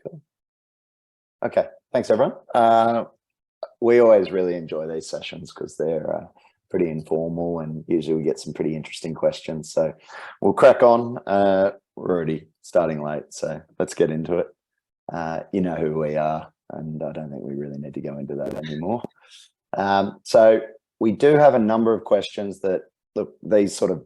Cool. Okay, thanks everyone. We always really enjoy these sessions because they're pretty informal, and usually we get some pretty interesting questions. So we'll crack on. We're already starting late, so let's get into it. You know who we are, and I don't think we really need to go into that anymore. So we do have a number of questions that, look, these sort of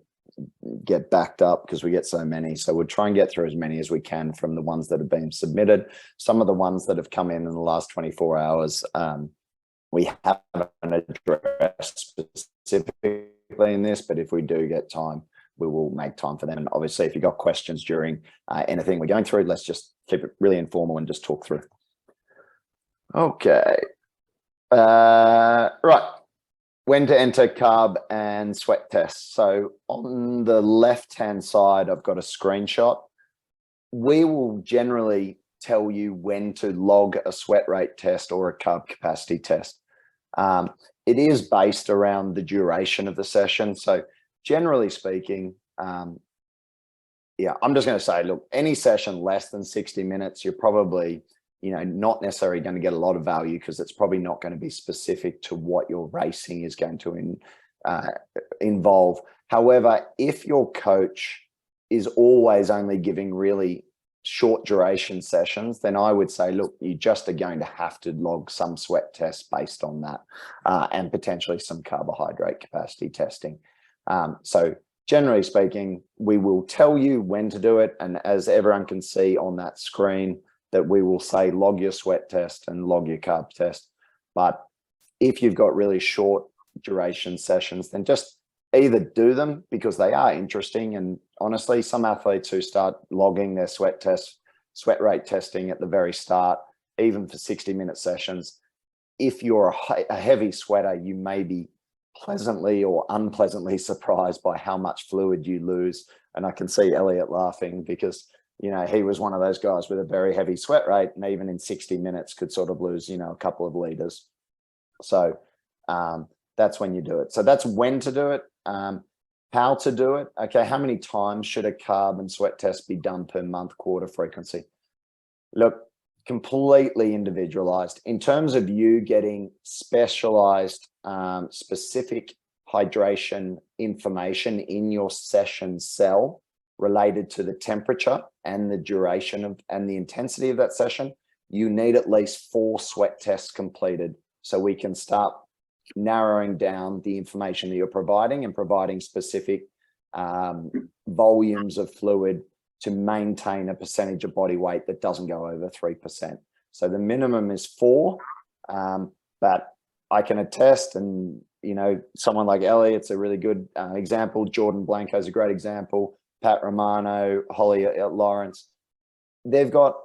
get backed up because we get so many. So we'll try and get through as many as we can from the ones that have been submitted. Some of the ones that have come in the last 24 hours, we haven't addressed specifically in this, but if we do get time, we will make time for them. And obviously, if you've got questions during anything we're going through, let's just keep it really informal and just talk through. Okay. Right. When to enter carb and sweat tests. So on the left-hand side, I've got a screenshot. We will generally tell you when to log a sweat rate test or a carb capacity test. It is based around the duration of the session. So generally speaking, yeah, I'm just going to say, look, any session less than 60 minutes, you're probably, not necessarily going to get a lot of value because it's probably not going to be specific to what your racing is going to involve. However, if your coach is always only giving really short duration sessions, then I would say, look, you just are going to have to log some sweat tests based on that, and potentially some carbohydrate capacity testing. So generally speaking, we will tell you when to do it. And as everyone can see on that screen, that we will say log your sweat test and log your carb test. But if you've got really short duration sessions, then just either do them because they are interesting. And honestly, some athletes who start logging their sweat rate testing at the very start, even for 60-minute sessions, if you're a heavy sweater, you may be pleasantly or unpleasantly surprised by how much fluid you lose. And I can see Elliot laughing because he was one of those guys with a very heavy sweat rate, and even in 60 minutes could sort of lose, a couple of liters. So that's when you do it. So that's when to do it. How to do it. Okay, how many times should a carb and sweat test be done per month, quarter frequency? Look, completely individualized. In terms of you getting specialized, specific hydration information in your session cell related to the temperature and the duration of and the intensity of that session, you need at least 4 sweat tests completed so we can start narrowing down the information that you're providing and providing specific volumes of fluid to maintain a percentage of body weight that doesn't go over 3%. So the minimum is 4, but I can attest, and someone like Elliot's a really good example. Jordan Blanco's a great example. Pat Romano, Holly Lawrence, they've got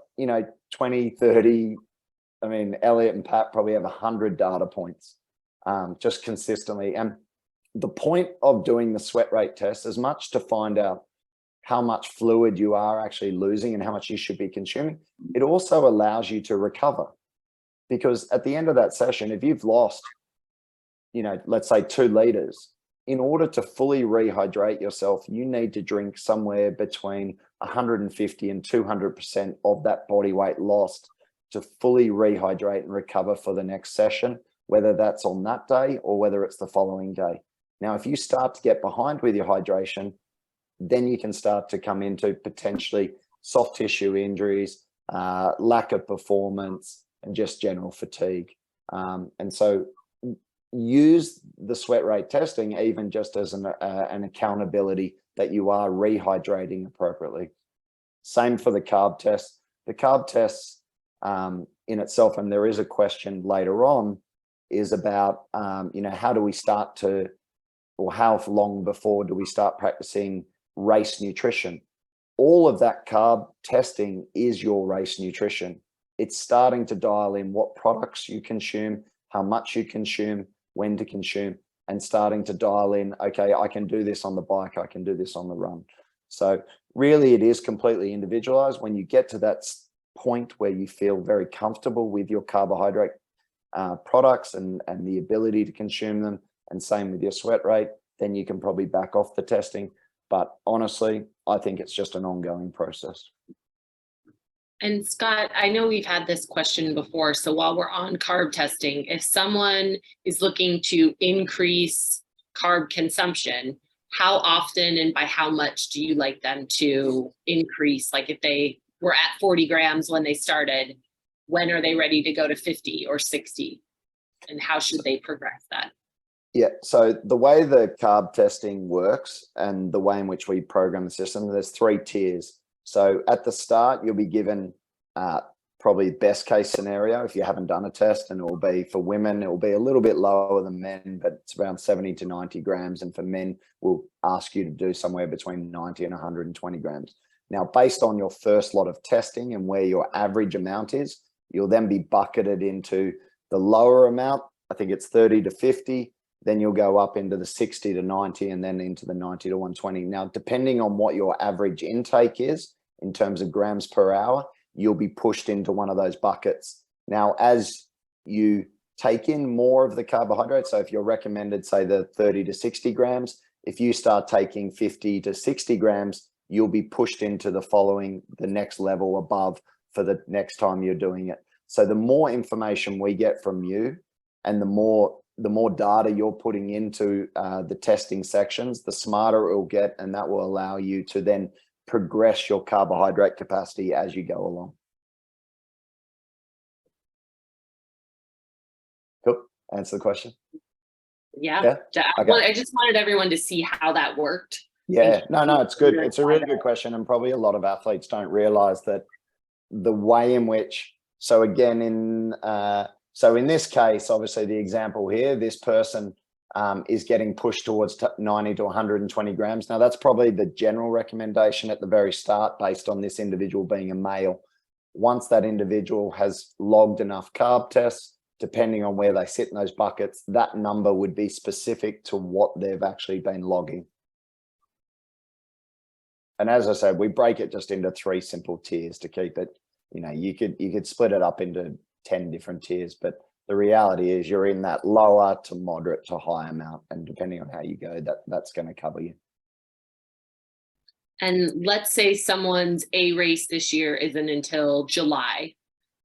20, 30. I mean, Elliot and Pat probably have 100 data points just consistently. And the point of doing the sweat rate test is much to find out how much fluid you are actually losing and how much you should be consuming. It also allows you to recover, because at the end of that session, if you've lost, let's say 2 liters, in order to fully rehydrate yourself, you need to drink somewhere between 150 and 200% of that body weight lost to fully rehydrate and recover for the next session, whether that's on that day or whether it's the following day. Now, if you start to get behind with your hydration, then you can start to come into potentially soft tissue injuries, lack of performance, and just general fatigue. And so use the sweat rate testing even just as an accountability that you are rehydrating appropriately. Same for the carb test. The carb tests in itself, and there is a question later on, is about, how do we start to, or how long before do we start practicing race nutrition? All of that carb testing is your race nutrition. It's starting to dial in what products you consume, how much you consume, when to consume, and starting to dial in, okay, I can do this on the bike, I can do this on the run. So really it is completely individualized. When you get to that point where you feel very comfortable with your carbohydrate products and the ability to consume them, and same with your sweat rate, then you can probably back off the testing. But honestly, I think it's just an ongoing process. And Scott, I know we've had this question before. So while we're on carb testing, if someone is looking to increase carb consumption, how often and by how much do you like them to increase? Like if they were at 40 grams when they started, when are they ready to go to 50 or 60? And how should they progress that? Yeah, so the way the carb testing works and the way in which we program the system, there's 3 tiers. So at the start, you'll be given probably best case scenario if you haven't done a test, and it will be for women, it will be a little bit lower than men, but it's around 70 to 90 grams. And for men, we'll ask you to do somewhere between 90 and 120 grams. Now, based on your first lot of testing and where your average amount is, you'll then be bucketed into the lower amount. I think it's 30 to 50. Then you'll go up into the 60 to 90 and then into the 90 to 120. Now, depending on what your average intake is in terms of grams per hour, you'll be pushed into one of those buckets. Now, as you take in more of the carbohydrates, so if you're recommended, say, the 30 to 60 grams, if you start taking 50 to 60 grams, you'll be pushed into the next level above for the next time you're doing it. So the more information we get from you and the more data you're putting into the testing sections, the smarter it will get, and that will allow you to then progress your carbohydrate capacity as you go along. Cool. Answer the question? Yeah. Okay. I just wanted everyone to see how that worked. Yeah, no, it's good. It's a really good question. And probably a lot of athletes don't realize that the way in which, so again, in this case, obviously the example here, this person is getting pushed towards 90 to 120 grams. Now that's probably the general recommendation at the very start based on this individual being a male. Once that individual has logged enough carb tests, depending on where they sit in those buckets, that number would be specific to what they've actually been logging. And as I said, we break it just into 3 simple tiers to keep it, you could split it up into 10 different tiers, but the reality is you're in that lower to moderate to high amount, and depending on how you go, that's going to cover you. And let's say someone's A race this year isn't until July,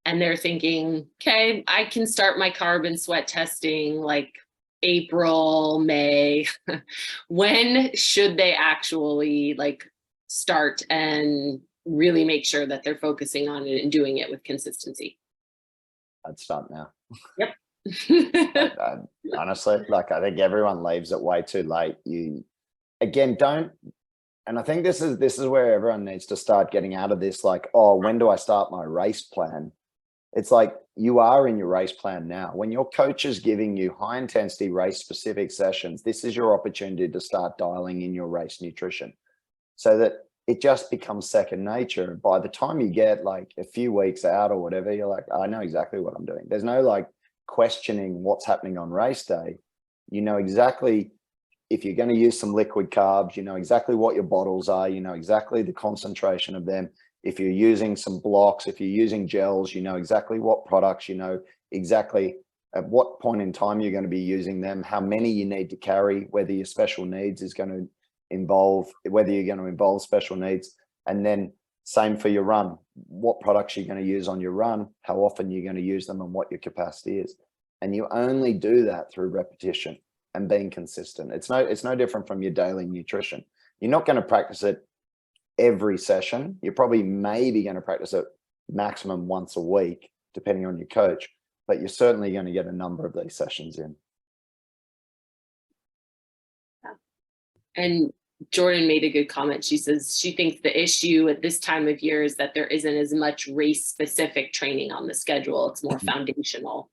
and they're thinking, okay, I can start my carb and sweat testing like April, May. When should they actually start and really make sure that they're focusing on it and doing it with consistency? I'd start now. Yep. Honestly, I think everyone leaves it way too late. And I think this is where everyone needs to start getting out of this, when do I start my race plan? It's like you are in your race plan now. When your coach is giving you high intensity race specific sessions, this is your opportunity to start dialing in your race nutrition so that it just becomes second nature. By the time you get a few weeks out or whatever, you're like, I know exactly what I'm doing. There's no questioning what's happening on race day. You know exactly if you're going to use some liquid carbs, you know exactly what your bottles are, you know exactly the concentration of them. If you're using some blocks, if you're using gels, you know exactly what products, you know exactly at what point in time you're going to be using them, how many you need to carry, whether your special needs is going to whether you're going to involve special needs. And then same for your run, what products you're going to use on your run, how often you're going to use them, and what your capacity is. And you only do that through repetition and being consistent. It's no different from your daily nutrition. You're not going to practice it every session. You're probably maybe going to practice it maximum once a week, depending on your coach, but you're certainly going to get a number of these sessions in. And Jordan made a good comment. She says she thinks the issue at this time of year is that there isn't as much race specific training on the schedule. It's more foundational.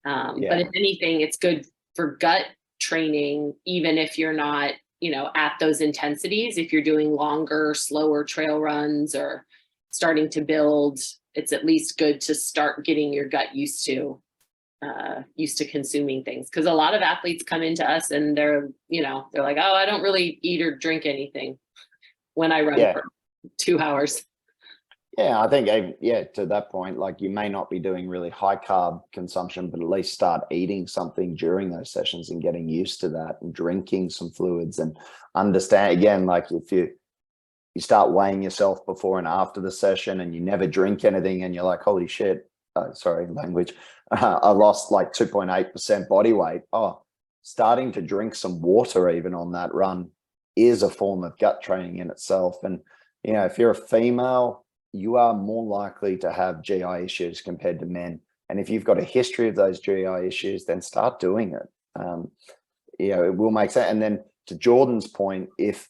But if anything, it's good for gut training, even if you're not, at those intensities. If you're doing longer, slower trail runs or starting to build, it's at least good to start getting your gut used to consuming things. Because a lot of athletes come into us and they're like, oh, I don't really eat or drink anything when I run for 2 hours. Yeah, I think, to that point, you may not be doing really high carb consumption, but at least start eating something during those sessions and getting used to that and drinking some fluids and understand, again, if you start weighing yourself before and after the session, and you never drink anything, and you're like, holy shit, sorry, language, I lost like 2.8% body weight. Oh, starting to drink some water even on that run is a form of gut training in itself. And, you know, if you're a female, you are more likely to have GI issues compared to men. And if you've got a history of those GI issues, then start doing it. You know, it will make sense. And then to Jordan's point, if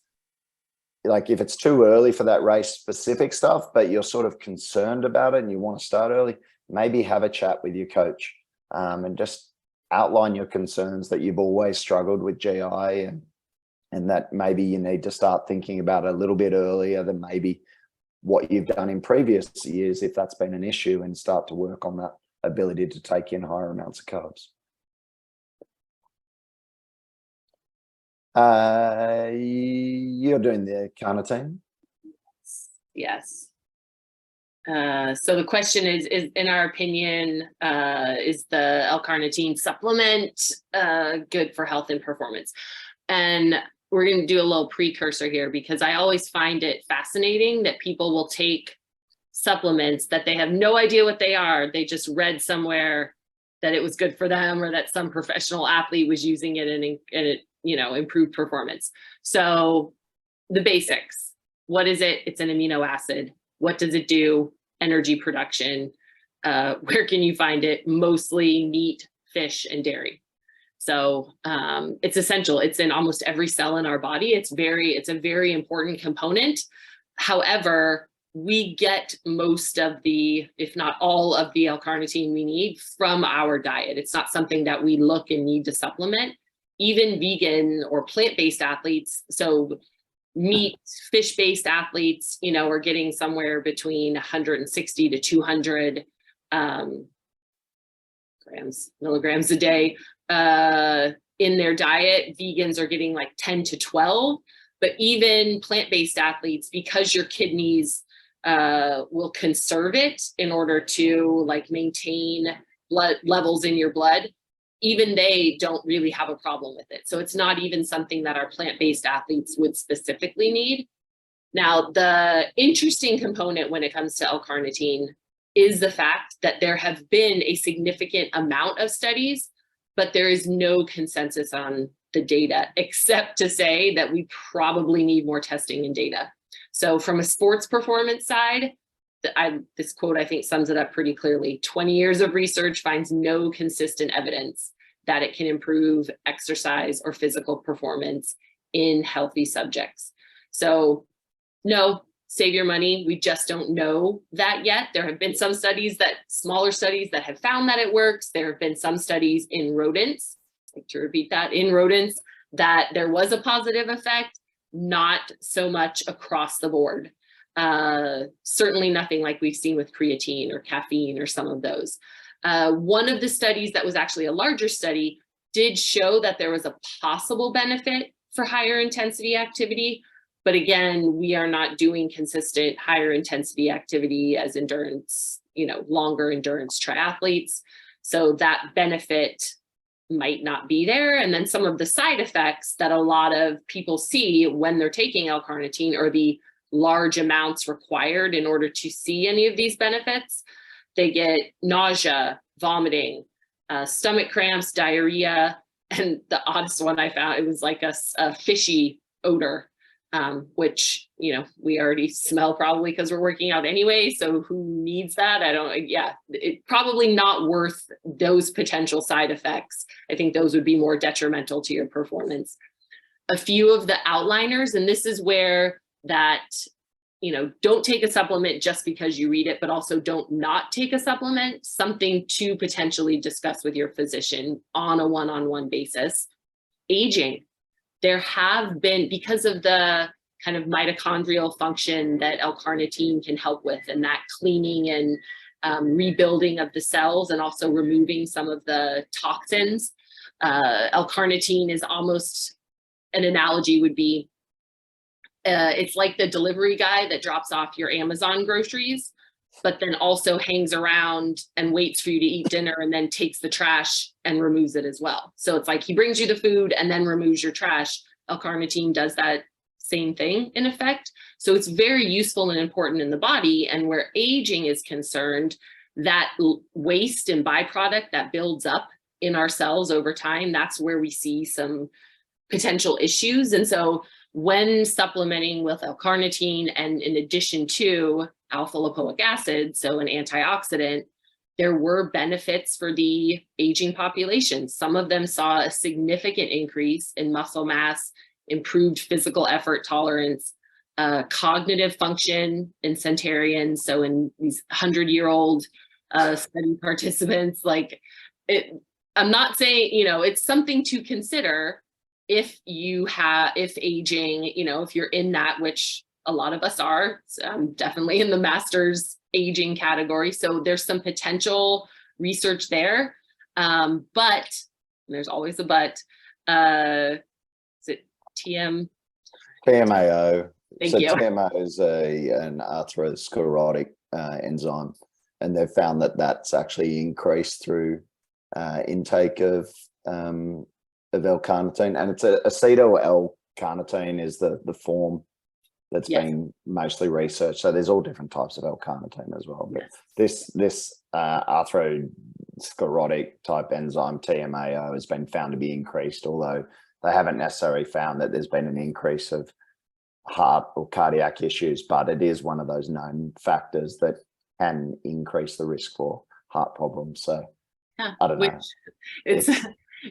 it's too early for that race specific stuff, but you're sort of concerned about it and you want to start early, maybe have a chat with your coach and just outline your concerns that you've always struggled with GI, and that maybe you need to start thinking about it a little bit earlier than maybe what you've done in previous years, if that's been an issue, and start to work on that ability to take in higher amounts of carbs. You're doing the carnitine? Yes. So the question is in our opinion, is the L-Carnitine supplement good for health and performance? And we're going to do a little precursor here, because I always find it fascinating that people will take supplements that they have no idea what they are. They just read somewhere that it was good for them, or that some professional athlete was using it and it, you know, improved performance. So the basics, what is it? It's an amino acid. What does it do? Energy production. Where can you find it? Mostly meat, fish, and dairy. So it's essential. It's in almost every cell in our body. It's a very important component. However, we get most of the, if not all of the L-Carnitine we need from our diet. It's not something that we look and need to supplement. Even vegan or plant-based athletes, so meat, fish-based athletes, you know, are getting somewhere between 160 to 200 milligrams a day in their diet. Vegans are getting like 10 to 12, but even plant-based athletes, because your kidneys will conserve it in order to like maintain blood levels in your blood, even they don't really have a problem with it. So it's not even something that our plant-based athletes would specifically need. Now, the interesting component when it comes to L-Carnitine is the fact that there have been a significant amount of studies, but there is no consensus on the data, except to say that we probably need more testing and data. So from a sports performance side, this quote, I think, sums it up pretty clearly. 20 years of research finds no consistent evidence that it can improve exercise or physical performance in healthy subjects. So no, save your money. We just don't know that yet. There have been some studies, smaller studies, that have found that it works. There have been some studies in rodents, like to repeat that, in rodents, that there was a positive effect, not so much across the board. Certainly nothing like we've seen with creatine or caffeine or some of those. One of the studies that was actually a larger study did show that there was a possible benefit for higher intensity activity. But again, we are not doing consistent higher intensity activity as endurance, you know, longer endurance triathletes. So that benefit might not be there. And then some of the side effects that a lot of people see when they're taking L-Carnitine, or the large amounts required in order to see any of these benefits. They get nausea, vomiting, stomach cramps, diarrhea, and the oddest one I found, it was like a fishy odor, which, you know, we already smell probably because we're working out anyway. So who needs that? It's probably not worth those potential side effects. I think those would be more detrimental to your performance. A few of the outliners, and this is where that, you know, don't take a supplement just because you read it, but also don't not take a supplement, something to potentially discuss with your physician on a one-on-one basis. Aging. There have been, because of the kind of mitochondrial function that L-Carnitine can help with, and that cleaning and rebuilding of the cells, and also removing some of the toxins. L-Carnitine is almost, an analogy would be, it's like the delivery guy that drops off your Amazon groceries, but then also hangs around and waits for you to eat dinner, and then takes the trash and removes it as well. So it's like he brings you the food and then removes your trash. L-Carnitine does that same thing in effect. So it's very useful and important in the body. And where aging is concerned, that waste and byproduct that builds up in our cells over time, that's where we see some potential issues. And so when supplementing with L-Carnitine and in addition to alpha lipoic acid, so an antioxidant, there were benefits for the aging population. Some of them saw a significant increase in muscle mass, improved physical effort tolerance, cognitive function in centenarians. So in these 100-year-old study participants, like I'm not saying, it's something to consider if aging, if you're in that, which a lot of us are, definitely in the master's aging category. So there's some potential research there. But there's always a but. Is it TMAO. Thank you. TMAO is an atherosclerotic enzyme, and they've found that that's actually increased through intake of L-Carnitine, and it's acetyl L-Carnitine is the form that's been mostly researched. So there's all different types of L-Carnitine as well. But this atherosclerotic type enzyme TMAO has been found to be increased, although they haven't necessarily found that there's been an increase of heart or cardiac issues, but it is one of those known factors that can increase the risk for heart problems. So I don't know. It's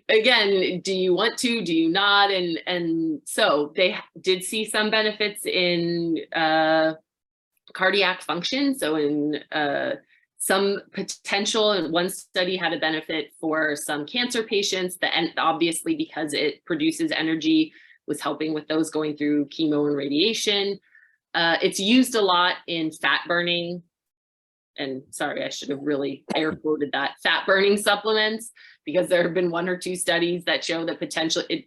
again, do you want to, do you not? And so they did see some benefits in cardiac function. So in some potential, and one study had a benefit for some cancer patients that, and obviously because it produces energy, was helping with those going through chemo and radiation. It's used a lot in fat burning. And sorry, I should have really air quoted that, fat burning supplements, because there have been 1 or 2 studies that show that potentially it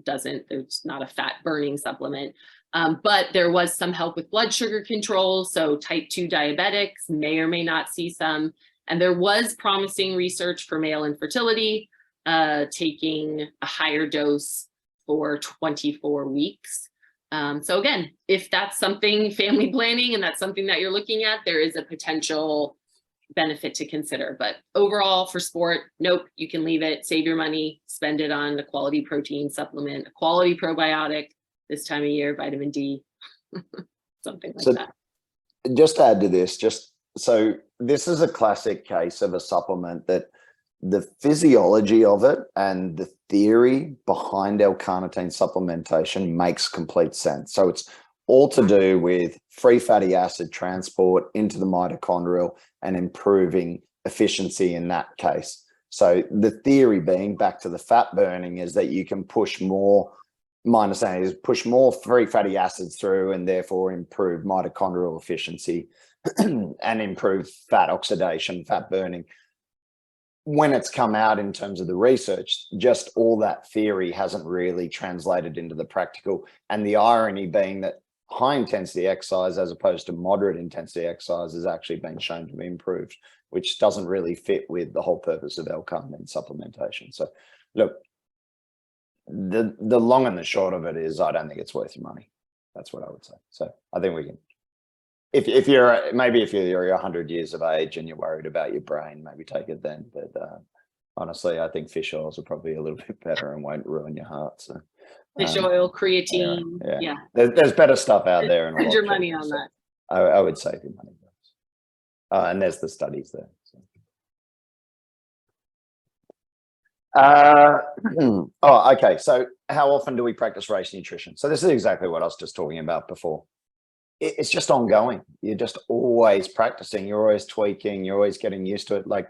doesn't, there's not a fat burning supplement, but there was some help with blood sugar control. So type 2 diabetics may or may not see some, and there was promising research for male infertility, taking a higher dose for 24 weeks. So again, if that's something, family planning, and that's something that you're looking at, there is a potential benefit to consider. But overall for sport, nope, you can leave it, save your money, spend it on a quality protein supplement, a quality probiotic this time of year, vitamin D, something like that. Just to add to this, so this is a classic case of a supplement that the physiology of it and the theory behind L-Carnitine supplementation makes complete sense. So it's all to do with free fatty acid transport into the mitochondrial and improving efficiency in that case. So the theory being, back to the fat burning, is that you can push more, my understanding is push more free fatty acids through and therefore improve mitochondrial efficiency and improve fat oxidation, fat burning. When it's come out in terms of the research, just all that theory hasn't really translated into the practical. And the irony being that high intensity exercise as opposed to moderate intensity exercise has actually been shown to be improved, which doesn't really fit with the whole purpose of L-Carnitine supplementation. So look, the long and the short of it is, I don't think it's worth your money. That's what I would say. So I think we can, if you're 100 years of age and you're worried about your brain, maybe take it then. But honestly, I think fish oils are probably a little bit better and won't ruin your heart. So fish oil, creatine, yeah. There's better stuff out there. And spend your money on that. I would save your money. And there's the studies there. So. Okay. So how often do we practice race nutrition? So this is exactly what I was just talking about before. It's just ongoing. You're just always practicing. You're always tweaking. You're always getting used to it. Like,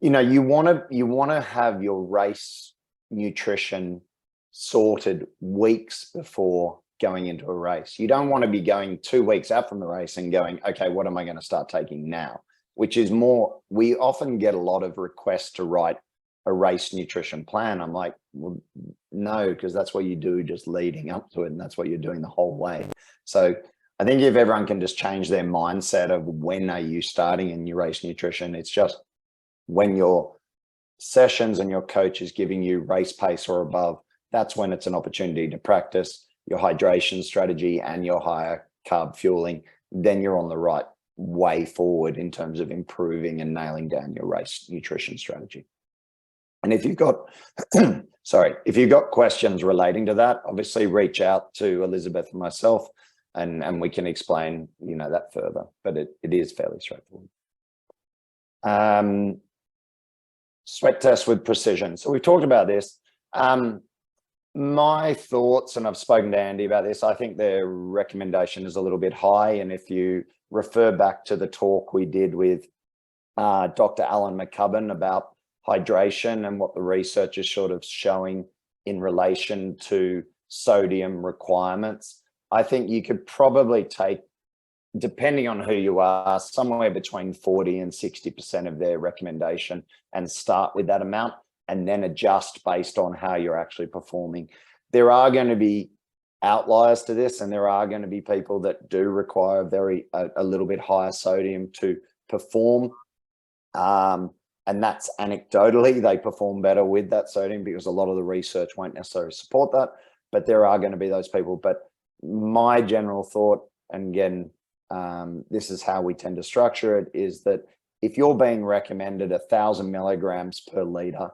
you want to have your race nutrition sorted weeks before going into a race. You don't want to be going 2 weeks out from the race and going, okay, what am I going to start taking now? Which is more, we often get a lot of requests to write a race nutrition plan. I'm like, well, no, because that's what you do just leading up to it. And that's what you're doing the whole way. So I think if everyone can just change their mindset of when are you starting in your race nutrition, it's just when your sessions and your coach is giving you race pace or above, that's when it's an opportunity to practice. your hydration strategy and your higher carb fueling, then you're on the right way forward in terms of improving and nailing down your race nutrition strategy. And if you've got, if you've got questions relating to that, obviously reach out to Elizabeth and myself, and we can explain, that further. But it is fairly straightforward. Sweat test with precision. So we've talked about this. My thoughts, and I've spoken to Andy about this, I think their recommendation is a little bit high. And if you refer back to the talk we did with Dr. Alan McCubbin about hydration and what the research is sort of showing in relation to sodium requirements, I think you could probably take, depending on who you are, somewhere between 40 and 60% of their recommendation and start with that amount and then adjust based on how you're actually performing. There are going to be outliers to this, and there are going to be people that do require a little bit higher sodium to perform. And that's anecdotally, they perform better with that sodium because a lot of the research won't necessarily support that, but there are going to be those people. But my general thought, and again, this is how we tend to structure it, is that if you're being recommended 1,000 milligrams per liter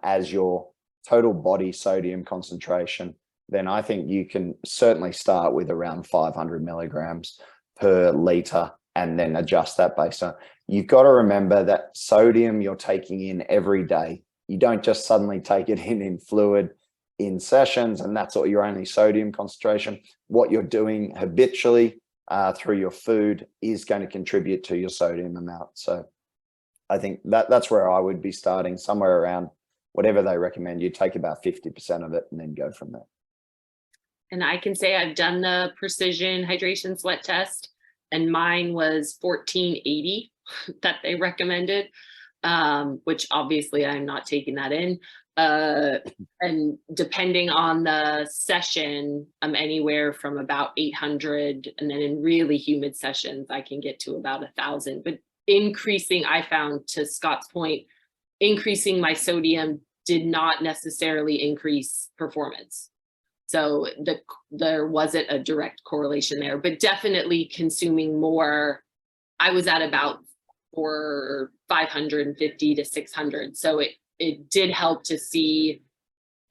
as your total body sodium concentration, then I think you can certainly start with around 500 milligrams per liter and then adjust that based on. You've got to remember that sodium you're taking in every day. You don't just suddenly take it in fluid in sessions, and that's all your only sodium concentration. What you're doing habitually through your food is going to contribute to your sodium amount. So I think that's where I would be starting, somewhere around whatever they recommend. You take about 50% of it and then go from there. And I can say I've done the precision hydration sweat test, and mine was 1480 that they recommended, which obviously I'm not taking that in. And depending on the session, I'm anywhere from about 800. And then in really humid sessions, I can get to about 1,000. But increasing, I found, to Scott's point, increasing my sodium did not necessarily increase performance. So there wasn't a direct correlation there, but definitely consuming more. I was at about 550 to 600. So it did help to see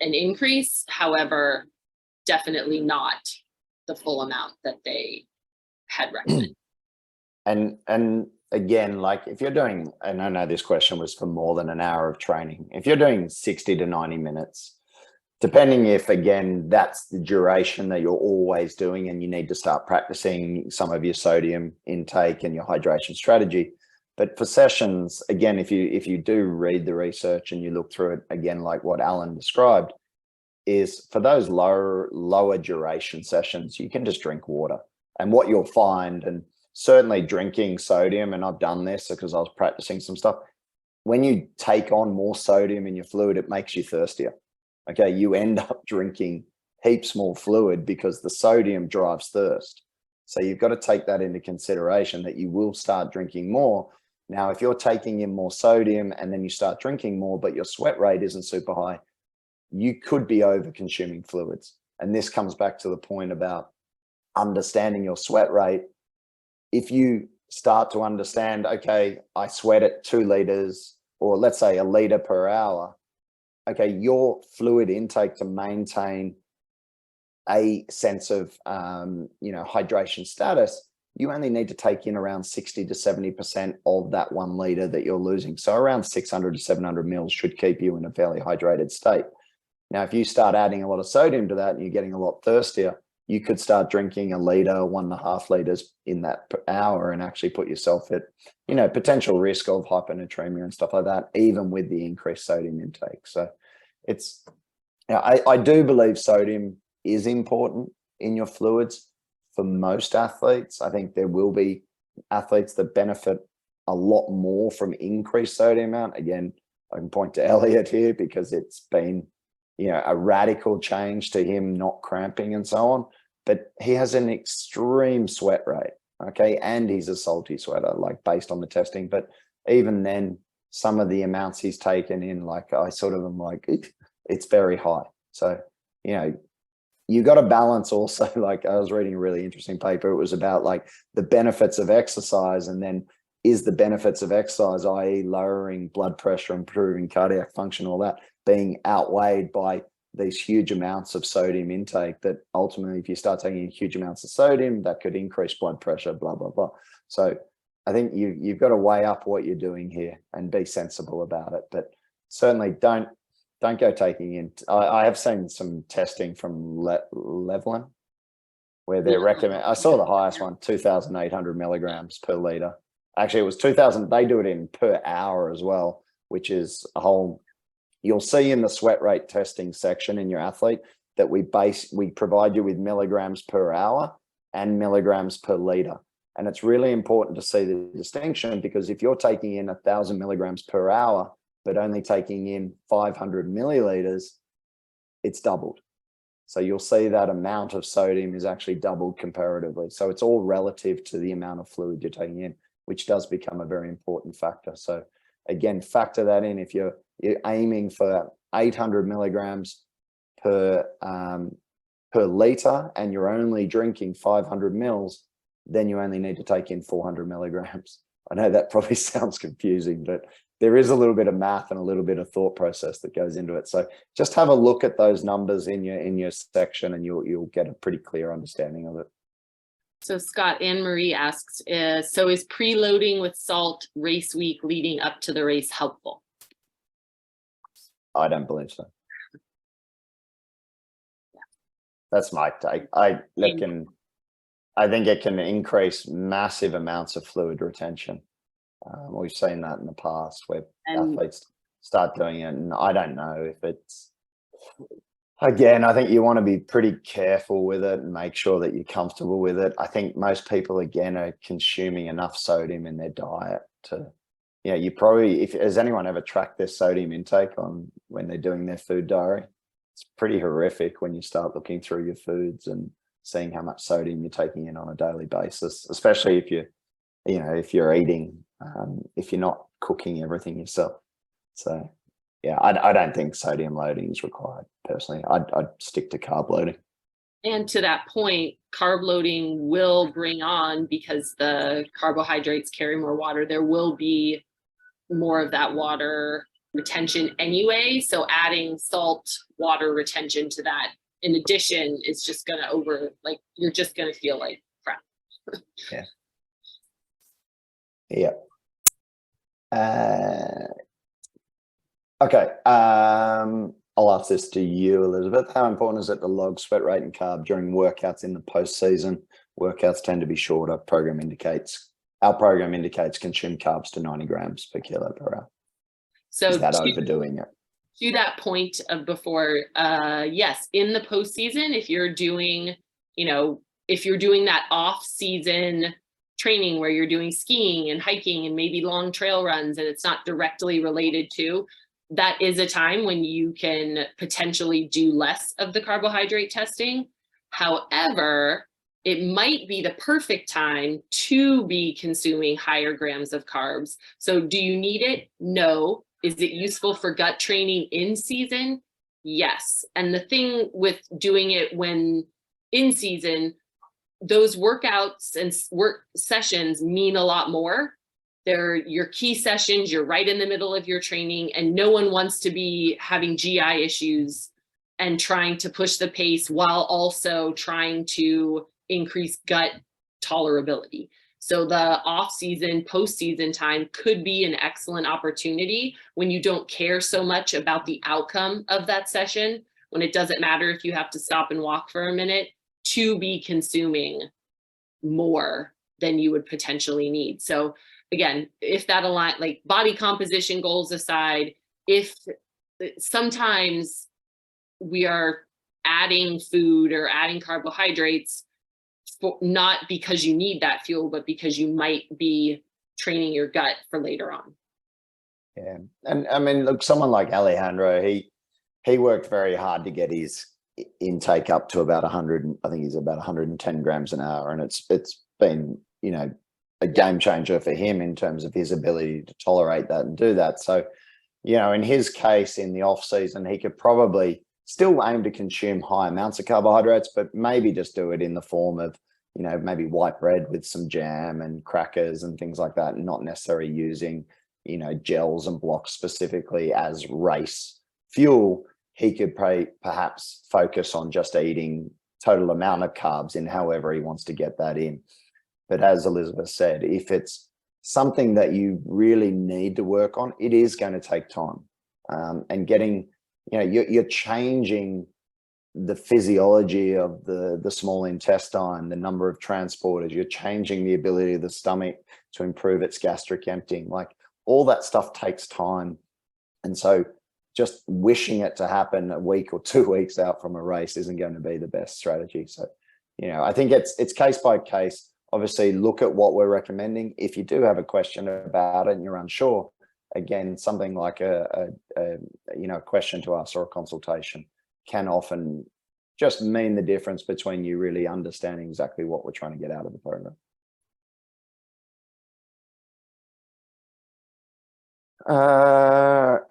an increase. However, definitely not the full amount that they had recommended. And again, like if you're doing, and I know this question was for more than an hour of training, if you're doing 60 to 90 minutes, depending if, again, that's the duration that you're always doing and you need to start practicing some of your sodium intake and your hydration strategy. But for sessions, again, if you do read the research and you look through it, again, like what Alan described, is for those lower duration sessions, you can just drink water. And what you'll find, and certainly drinking sodium, and I've done this because I was practicing some stuff, when you take on more sodium in your fluid, it makes you thirstier. Okay, you end up drinking heaps more fluid because the sodium drives thirst. So you've got to take that into consideration, that you will start drinking more. Now, if you're taking in more sodium and then you start drinking more, but your sweat rate isn't super high, you could be over consuming fluids. And this comes back to the point about understanding your sweat rate. If you start to understand, okay, I sweat at 2 liters, or let's say 1 liter per hour, okay, your fluid intake to maintain a sense of, hydration status, you only need to take in around 60 to 70% of that 1 liter that you're losing. So around 600 to 700 mils should keep you in a fairly hydrated state. Now, if you start adding a lot of sodium to that and you're getting a lot thirstier, you could start drinking 1 liter, 1.5 liters in that per hour and actually put yourself at, potential risk of hyponatremia and stuff like that, even with the increased sodium intake. So it's, I do believe sodium is important in your fluids for most athletes. I think there will be athletes that benefit a lot more from increased sodium amount. Again, I can point to Elliot here because it's been, a radical change to him not cramping and so on. But he has an extreme sweat rate, okay? And he's a salty sweater, like based on the testing. But even then, some of the amounts he's taken in, like I sort of am like, it's very high. So, you got to balance also, like I was reading a really interesting paper. It was about like the benefits of exercise, and then is the benefits of exercise, i.e. lowering blood pressure, improving cardiac function, all that, being outweighed by these huge amounts of sodium intake, that ultimately if you start taking huge amounts of sodium, that could increase blood pressure, blah, blah, blah. So I think you've got to weigh up what you're doing here and be sensible about it. But certainly don't go taking in. I have seen some testing from Levelin where they're recommend. I saw the highest one, 2,800 milligrams per liter. Actually, it was 2,000. They do it in per hour as well, which is a whole. You'll see in the sweat rate testing section in your athlete that we provide you with milligrams per hour and milligrams per liter. And it's really important to see the distinction, because if you're taking in 1,000 milligrams per hour, but only taking in 500 milliliters, it's doubled. So you'll see that amount of sodium is actually doubled comparatively. So it's all relative to the amount of fluid you're taking in, which does become a very important factor. So again, factor that in. If you're aiming for 800 milligrams per liter and you're only drinking 500 mils, then you only need to take in 400 milligrams. I know that probably sounds confusing, but there is a little bit of math and a little bit of thought process that goes into it. So just have a look at those numbers in your section, and you'll get a pretty clear understanding of it. So Scott, Anne Marie asks, so is preloading with salt race week leading up to the race helpful? I don't believe so. Yeah. That's my take. I think it can increase massive amounts of fluid retention. We've seen that in the past where athletes start doing it, and I don't know if it's, again, I think you want to be pretty careful with it and make sure that you're comfortable with it. I think most people, again, are consuming enough sodium in their diet to, you probably, has anyone ever tracked their sodium intake on when they're doing their food diary? It's pretty horrific when you start looking through your foods and seeing how much sodium you're taking in on a daily basis, especially if if you're eating, if you're not cooking everything yourself. So yeah, I don't think sodium loading is required personally. I'd stick to carb loading. And to that point, carb loading will bring on, because the carbohydrates carry more water, there will be more of that water retention anyway. So adding salt water retention to that in addition is just going to you're just going to feel like crap. Yeah. Yeah. Okay. I'll ask this to you, Elizabeth. How important is it to log sweat rate and carb during workouts in the postseason? Workouts tend to be shorter. Our program indicates consume carbs to 90 grams per kilo per hour. So is that overdoing it? To that point of before, yes, in the postseason, if you're doing that off-season training where you're doing skiing and hiking and maybe long trail runs, and it's not directly related to, that is a time when you can potentially do less of the carbohydrate testing. However, it might be the perfect time to be consuming higher grams of carbs. So do you need it? No. Is it useful for gut training in season? Yes. And the thing with doing it when in season, those workouts and work sessions mean a lot more. They're your key sessions. You're right in the middle of your training, and no one wants to be having GI issues and trying to push the pace while also trying to increase gut tolerability. So the off-season, post-season time could be an excellent opportunity when you don't care so much about the outcome of that session, when it doesn't matter if you have to stop and walk for a minute, to be consuming more than you would potentially need. So again, if that align, like body composition goals aside, if sometimes we are adding food or adding carbohydrates not because you need that fuel, but because you might be training your gut for later on. Yeah. And I mean, look, someone like Alejandro, he worked very hard to get his intake up to about 100. I think he's about 110 grams an hour. And it's been, a game changer for him in terms of his ability to tolerate that and do that. So, in his case, in the off season, he could probably still aim to consume high amounts of carbohydrates, but maybe just do it in the form of, you know, maybe white bread with some jam and crackers and things like that, and not necessarily using, you know, gels and blocks specifically as race fuel. He could perhaps focus on just eating total amount of carbs in however he wants to get that in. But as Elizabeth said, if it's something that you really need to work on, it is going to take time. And getting, you know, you're changing the physiology of the small intestine, the number of transporters, you're changing the ability of the stomach to improve its gastric emptying. Like, all that stuff takes time. And so just wishing it to happen a week or 2 weeks out from a race isn't going to be the best strategy. So, you know, I think it's case by case. Obviously, look at what we're recommending. If you do have a question about it and you're unsure, again, something like a question to us or a consultation can often just mean the difference between you really understanding exactly what we're trying to get out of the program.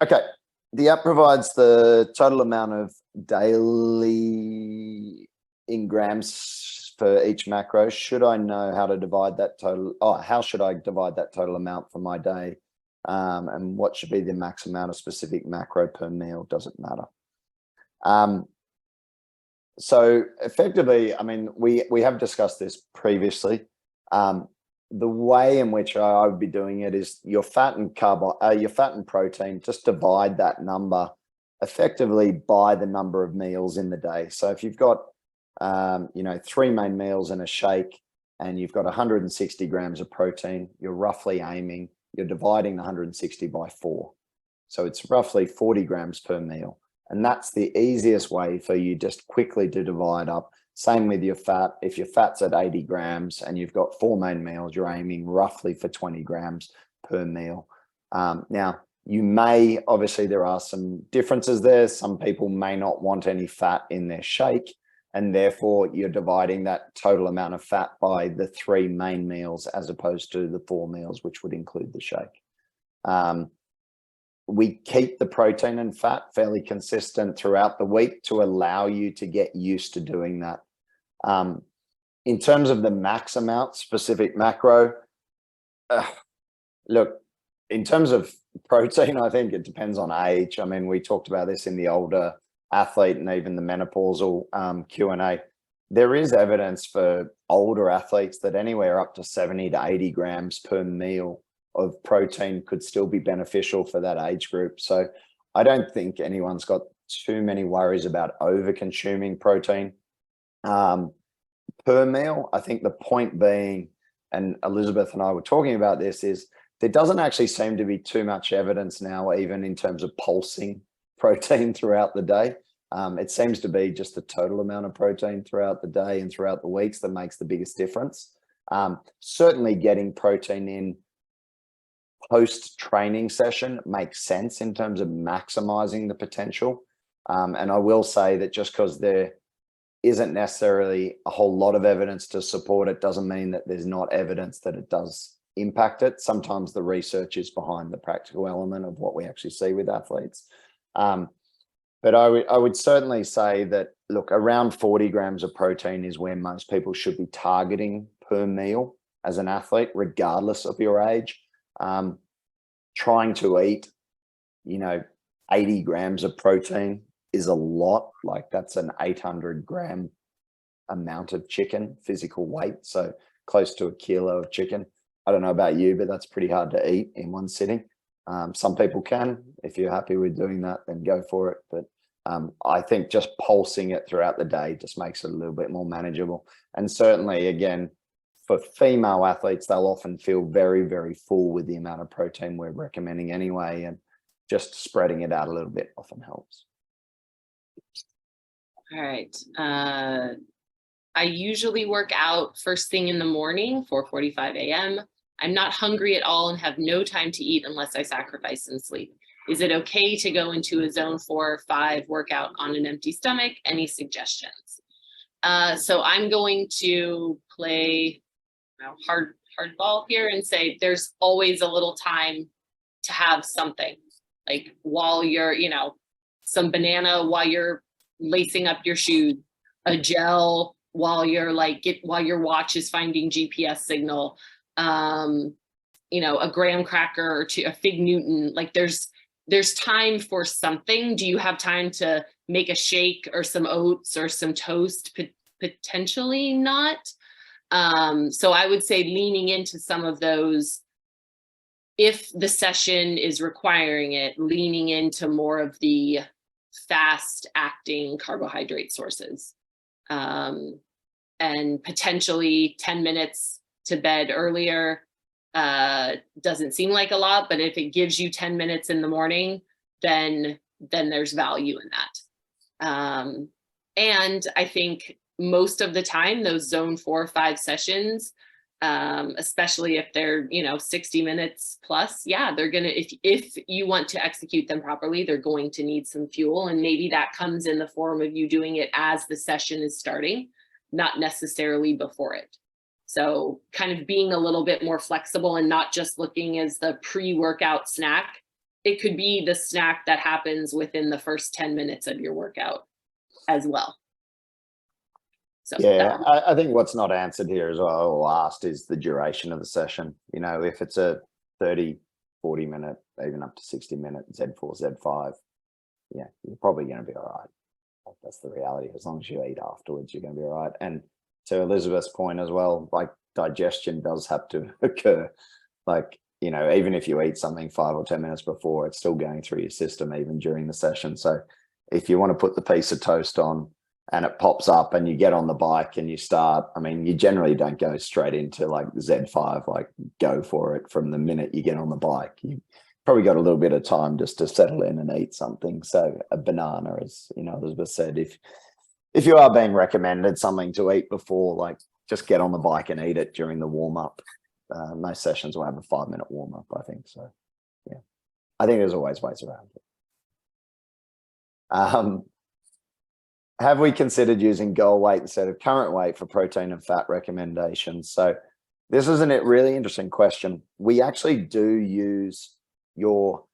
Okay. The app provides the total amount of daily in grams for each macro. Should I know how to divide that total? How should I divide that total amount for my day? And what should be the max amount of specific macro per meal? Does it matter? So effectively, I mean, we have discussed this previously. The way in which I would be doing it is your fat and your fat and protein, just divide that number effectively by the number of meals in the day. So if you've got, 3 main meals and a shake, and you've got 160 grams of protein, you're dividing 160 by 4. So it's roughly 40 grams per meal. And that's the easiest way for you just quickly to divide up. Same with your fat. If your fat's at 80 grams and you've got 4 main meals, you're aiming roughly for 20 grams per meal. Now, obviously there are some differences there. Some people may not want any fat in their shake, and therefore you're dividing that total amount of fat by the 3 main meals as opposed to the 4 meals, which would include the shake. We keep the protein and fat fairly consistent throughout the week to allow you to get used to doing that. In terms of the max amount, specific macro, look, in terms of protein, I think it depends on age. I mean, we talked about this in the older athlete and even the menopausal Q&A. There is evidence for older athletes that anywhere up to 70 to 80 grams per meal of protein could still be beneficial for that age group. So I don't think anyone's got too many worries about over consuming protein per meal. I think the point being, and Elizabeth and I were talking about this, is there doesn't actually seem to be too much evidence now, even in terms of pulsing protein throughout the day. It seems to be just the total amount of protein throughout the day and throughout the weeks that makes the biggest difference. Certainly getting protein in post-training session makes sense in terms of maximizing the potential. And I will say that just because there isn't necessarily a whole lot of evidence to support it doesn't mean that there's not evidence that it does impact it. Sometimes the research is behind the practical element of what we actually see with athletes. But I would certainly say that, look, around 40 grams of protein is where most people should be targeting per meal as an athlete, regardless of your age. Trying to eat, 80 grams of protein is a lot. Like, that's an 800 gram amount of chicken, physical weight. So close to a kilo of chicken. I don't know about you, but that's pretty hard to eat in one sitting. Some people can. If you're happy with doing that, then go for it. But I think just pulsing it throughout the day just makes it a little bit more manageable. And certainly, again, for female athletes, they'll often feel very, very full with the amount of protein we're recommending anyway, and just spreading it out a little bit often helps. All right. I usually work out first thing in the morning, 4:45 a.m. I'm not hungry at all and have no time to eat unless I sacrifice some sleep. Is it okay to go into a zone 4 or 5 workout on an empty stomach? Any suggestions? So I'm going to play hardball here and say there's always a little time to have something, like while you're, some banana while you're lacing up your shoes, a gel while you're while your watch is finding GPS signal, you know, a graham cracker or a fig Newton. Like there's time for something. Do you have time to make a shake or some oats or some toast? Potentially not. So I would say leaning into some of those, if the session is requiring it, leaning into more of the fast acting carbohydrate sources. And potentially 10 minutes to bed earlier doesn't seem like a lot, but if it gives you 10 minutes in the morning, then there's value in that. And I think most of the time, those zone 4 or 5 sessions, especially if they're, you know, 60 minutes plus, yeah, they're gonna, if you want to execute them properly, they're going to need some fuel. And maybe that comes in the form of you doing it as the session is starting, not necessarily before it. So kind of being a little bit more flexible and not just looking as the pre-workout snack. It could be the snack that happens within the first 10 minutes of your workout as well. So yeah, I think what's not answered here as well, or asked, is the duration of the session. You know, if it's a 30, 40 minute, even up to 60 minute Z4, Z5, yeah, you're probably going to be all right. That's the reality. As long as you eat afterwards, you're going to be all right. And to Elizabeth's point as well, like digestion does have to occur. Like, you know, even if you eat something 5 or 10 minutes before, it's still going through your system even during the session. So if you want to put the piece of toast on and it pops up and you get on the bike and you start, I mean, you generally don't go straight into like Z5, like go for it from the minute you get on the bike. You probably got a little bit of time just to settle in and eat something. So a banana, as you know, Elizabeth said, if you are being recommended something to eat before, like just get on the bike and eat it during the warm up. Most sessions will have a 5-minute warm up, I think. So yeah, I think there's always ways around it. Have we considered using goal weight instead of current weight for protein and fat recommendations? So this is a really interesting question. We actually do use your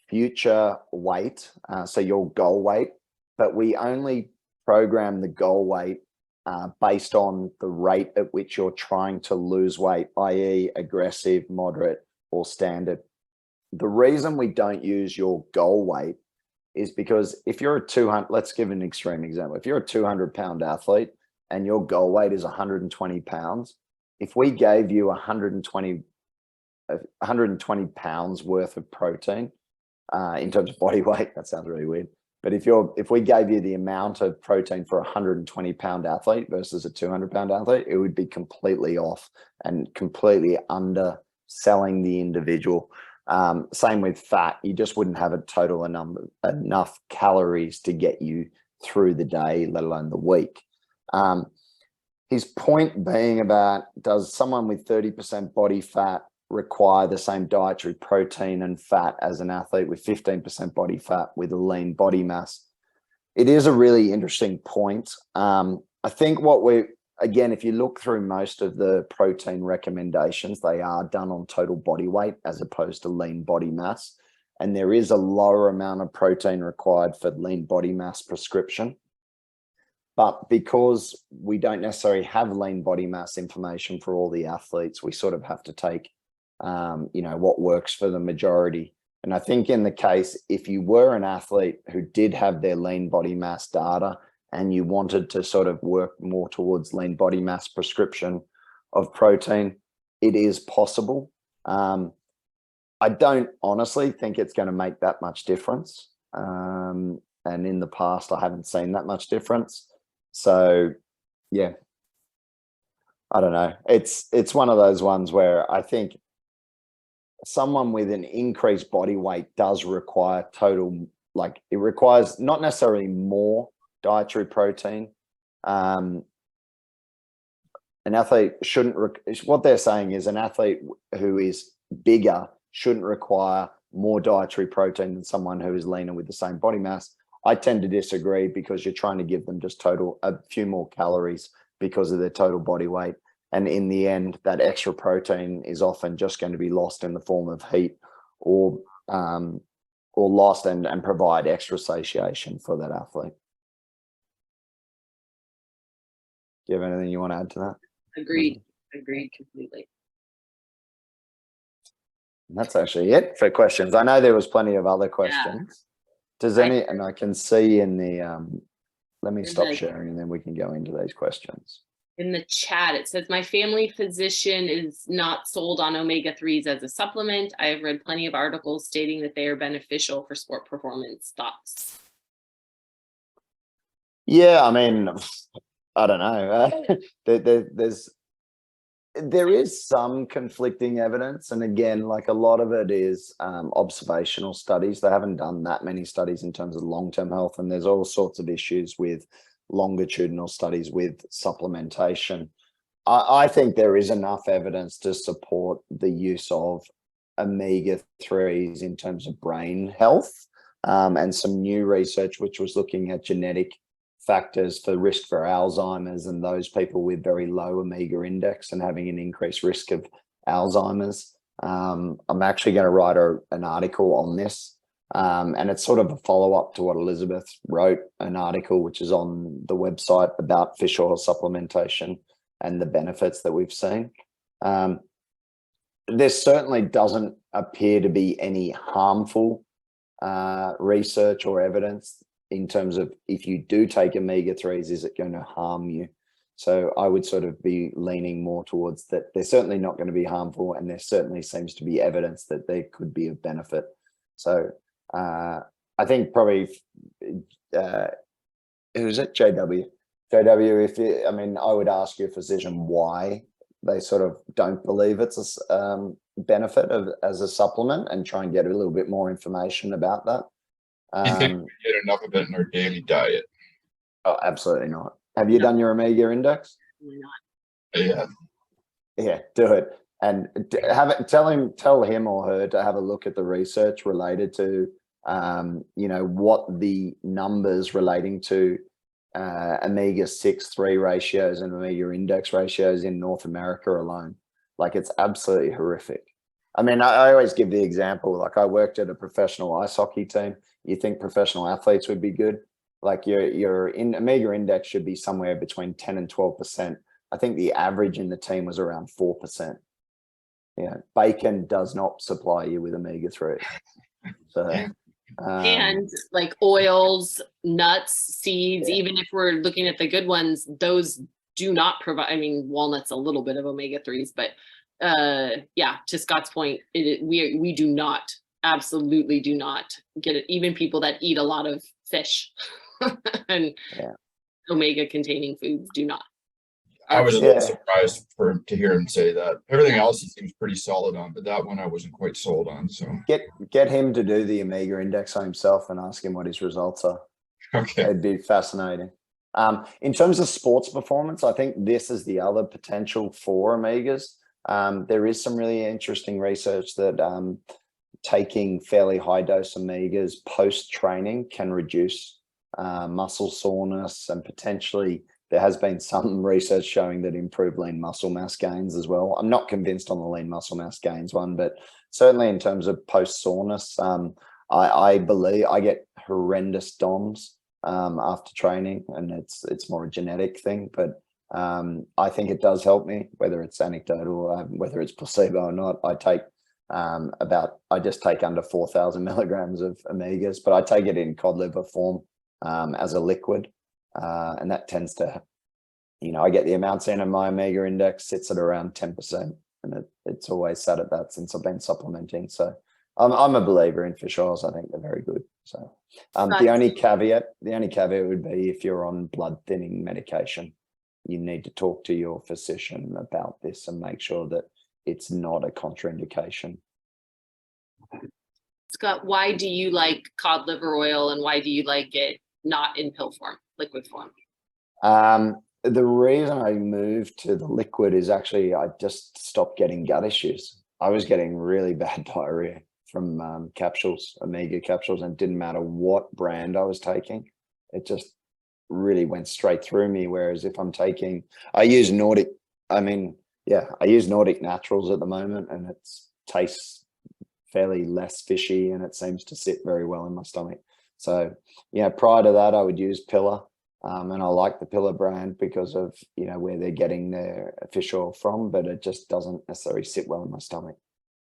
future weight, so your goal weight, but we only program the goal weight based on the rate at which you're trying to lose weight, i.e. aggressive, moderate, or standard. The reason we don't use your goal weight is because if you're a 200, let's give an extreme example. If you're a 200-pound athlete and your goal weight is 120 pounds, if we gave you 120 pounds worth of protein in terms of body weight, that sounds really weird. But if we gave you the amount of protein for a 120-pound athlete versus a 200-pound athlete, it would be completely off and completely underselling the individual. Same with fat. You just wouldn't have a total enough calories to get you through the day, let alone the week. His point being about, does someone with 30% body fat require the same dietary protein and fat as an athlete with 15% body fat with a lean body mass? It is a really interesting point. I think again, if you look through most of the protein recommendations, they are done on total body weight as opposed to lean body mass. And there is a lower amount of protein required for lean body mass prescription. But because we don't necessarily have lean body mass information for all the athletes, we sort of have to take, you know, what works for the majority. And I think in the case, if you were an athlete who did have their lean body mass data and you wanted to sort of work more towards lean body mass prescription of protein, it is possible. I don't honestly think it's going to make that much difference. And in the past, I haven't seen that much difference. So yeah, I don't know. It's one of those ones where I think someone with an increased body weight does require total, like it requires not necessarily more dietary protein. An athlete shouldn't, what they're saying is an athlete who is bigger shouldn't require more dietary protein than someone who is leaner with the same body mass. I tend to disagree because you're trying to give them just a few more calories because of their total body weight. And in the end, that extra protein is often just going to be lost in the form of heat or lost and provide extra satiation for that athlete. Do you have anything you want to add to that? Agreed. Agreed completely. And that's actually it for questions. I know there was plenty of other questions. Does any, and I can see in the, let me stop sharing and then we can go into those questions. In the chat, it says, my family physician is not sold on omega-3s as a supplement. I have read plenty of articles stating that they are beneficial for sport performance. Thoughts? Yeah, I mean, I don't know. There is some conflicting evidence. And again, like a lot of it is observational studies. They haven't done that many studies in terms of long-term health. And there's all sorts of issues with longitudinal studies with supplementation. I think there is enough evidence to support the use of omega-3s in terms of brain health, and some new research which was looking at genetic factors for risk for Alzheimer's and those people with very low omega index and having an increased risk of Alzheimer's. I'm actually going to write an article on this, and it's sort of a follow-up to what Elizabeth wrote, an article which is on the website about fish oil supplementation and the benefits that we've seen. There certainly doesn't appear to be any harmful research or evidence in terms of if you do take omega-3s, is it going to harm you? So I would sort of be leaning more towards that they're certainly not going to be harmful, and there certainly seems to be evidence that they could be of benefit. So I think probably, who's it? JW, I mean, I would ask your physician why they sort of don't believe it's a benefit as a supplement, and try and get a little bit more information about that. You think we get enough of it in our daily diet? Oh, absolutely not. Have you done your omega index? Yeah. Yeah, do it. And tell him or her to have a look at the research related to, what the numbers relating to omega-6/3 ratios and omega index ratios in North America alone. Like, it's absolutely horrific. I mean, I always give the example, like I worked at a professional ice hockey team. You think professional athletes would be good? Like your omega index should be somewhere between 10 and 12%. I think the average in the team was around 4%. Yeah, bacon does not supply you with omega-3. So, and like oils, nuts, seeds, even if we're looking at the good ones, those do not provide, I mean, walnuts a little bit of omega-3s, but to Scott's point, we do not, absolutely do not get it. Even people that eat a lot of fish and omega containing foods do not. I was a little surprised to hear him say that. Everything else he seems pretty solid on, but that one I wasn't quite sold on. So get him to do the omega index on himself and ask him what his results are. Okay, it'd be fascinating. In terms of sports performance, I think this is the other potential for omegas. There is some really interesting research that taking fairly high dose omegas post training can reduce muscle soreness, and potentially there has been some research showing that improved lean muscle mass gains as well. I'm not convinced on the lean muscle mass gains one, but certainly in terms of post soreness, I believe I get horrendous DOMs after training, and it's more a genetic thing, but I think it does help me, whether it's anecdotal, whether it's placebo or not. I take I just take under 4,000 milligrams of omegas, but I take it in cod liver form as a liquid. And that tends to, I get the amounts in, and my omega index sits at around 10%, and it's always sat at that since I've been supplementing. So I'm a believer in fish oils. I think they're very good. So the only caveat would be if you're on blood thinning medication, you need to talk to your physician about this and make sure that it's not a contraindication. Scott, why do you like cod liver oil, and why do you like it not in pill form, liquid form? The reason I moved to the liquid is actually I just stopped getting gut issues. I was getting really bad diarrhea from capsules, omega capsules, and it didn't matter what brand I was taking. It just really went straight through me. Whereas if I'm taking, I use Nordic Naturals at the moment, and it tastes fairly less fishy, and it seems to sit very well in my stomach. So, prior to that, I would use Pillar. And I like the Pillar brand because of, you know, where they're getting their fish oil from, but it just doesn't necessarily sit well in my stomach.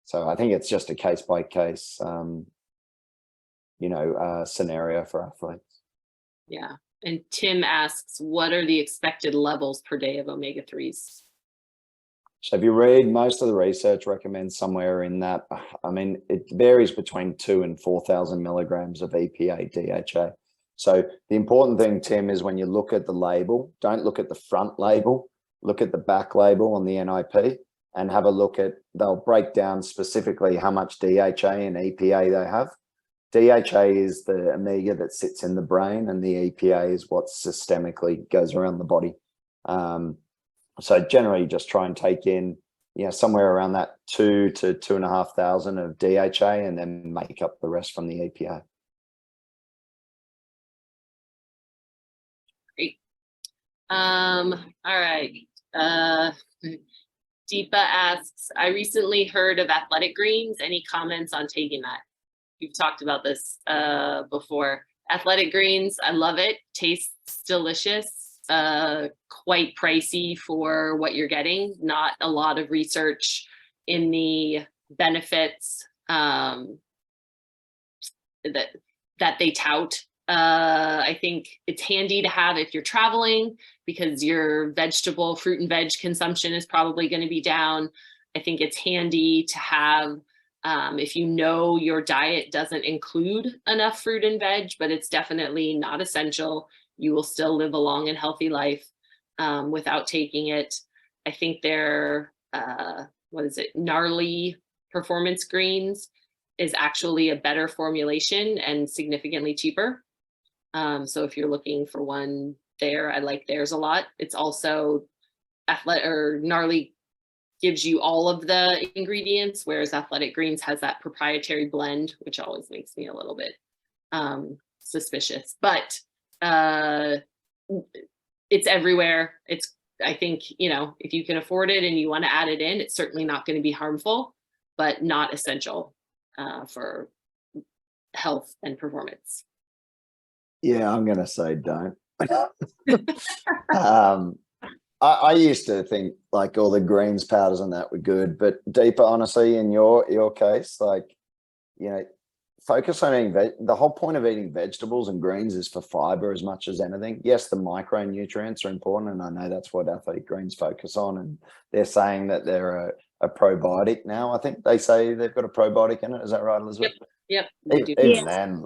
So I think it's just a case by case, scenario for athletes. Yeah. And Tim asks, what are the expected levels per day of omega-3s? So if you read, most of the research recommends somewhere in that, I mean, it varies between 2,000 and 4,000 milligrams of EPA, DHA. So the important thing, Tim, is when you look at the label, don't look at the front label, look at the back label on the NIP and have a look at, they'll break down specifically how much DHA and EPA they have. DHA is the omega that sits in the brain, and the EPA is what systemically goes around the body. So generally just try and take in, you know, somewhere around that 2,000 to 2,500 of DHA, and then make up the rest from the EPA. Great. All right. Deepa asks, I recently heard of athletic greens. Any comments on taking that? We've talked about this before. Athletic greens, I love it. Tastes delicious. Quite pricey for what you're getting. Not a lot of research in the benefits that they tout. I think it's handy to have if you're traveling, because your vegetable, fruit and veg consumption is probably going to be down. I think it's handy to have if you know your diet doesn't include enough fruit and veg, but it's definitely not essential. You will still live a long and healthy life without taking it. I think they're, Gnarly Performance Greens is actually a better formulation and significantly cheaper. So if you're looking for one there, I like theirs a lot. It's also Gnarly gives you all of the ingredients, whereas Athletic Greens has that proprietary blend, which always makes me a little bit suspicious. But it's everywhere. I think, you know, if you can afford it and you want to add it in, it's certainly not going to be harmful, but not essential for health and performance. Yeah, I'm going to say don't. I used to think like all the greens powders and that were good, but Deepa, honestly, in your case, like, you know, focus on eating the whole point of eating vegetables and greens is for fiber as much as anything. Yes, the micronutrients are important, and I know that's what Athletic Greens focus on, and they're saying that they're a probiotic now. I think they say they've got a probiotic in it. Is that right, Elizabeth? Yep. Even then,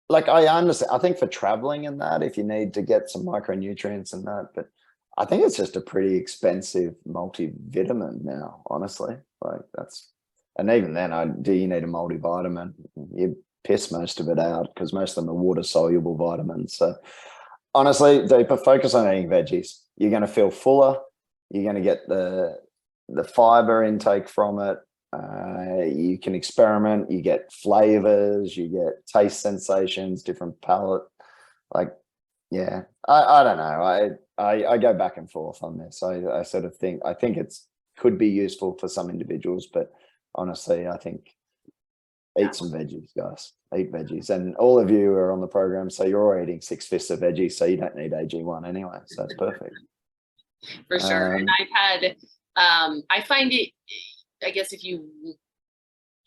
like I understand, I think for traveling and that, if you need to get some micronutrients and that, but I think it's just a pretty expensive multivitamin now, honestly. Like and even then, do you need a multivitamin? You piss most of it out because most of them are water soluble vitamins. So honestly, Deepa, focus on eating veggies. You're going to feel fuller. You're going to get the fiber intake from it. You can experiment, you get flavors, you get taste sensations, different palate. Like, yeah, I don't know. I go back and forth on this. I sort of think, I think could be useful for some individuals, but honestly, I think eat some veggies, guys. Eat veggies. And all of you are on the program, so you're all eating 6/5 of veggies, so you don't need AG1 anyway. So it's perfect. For sure. And I've had, I find it, I guess if you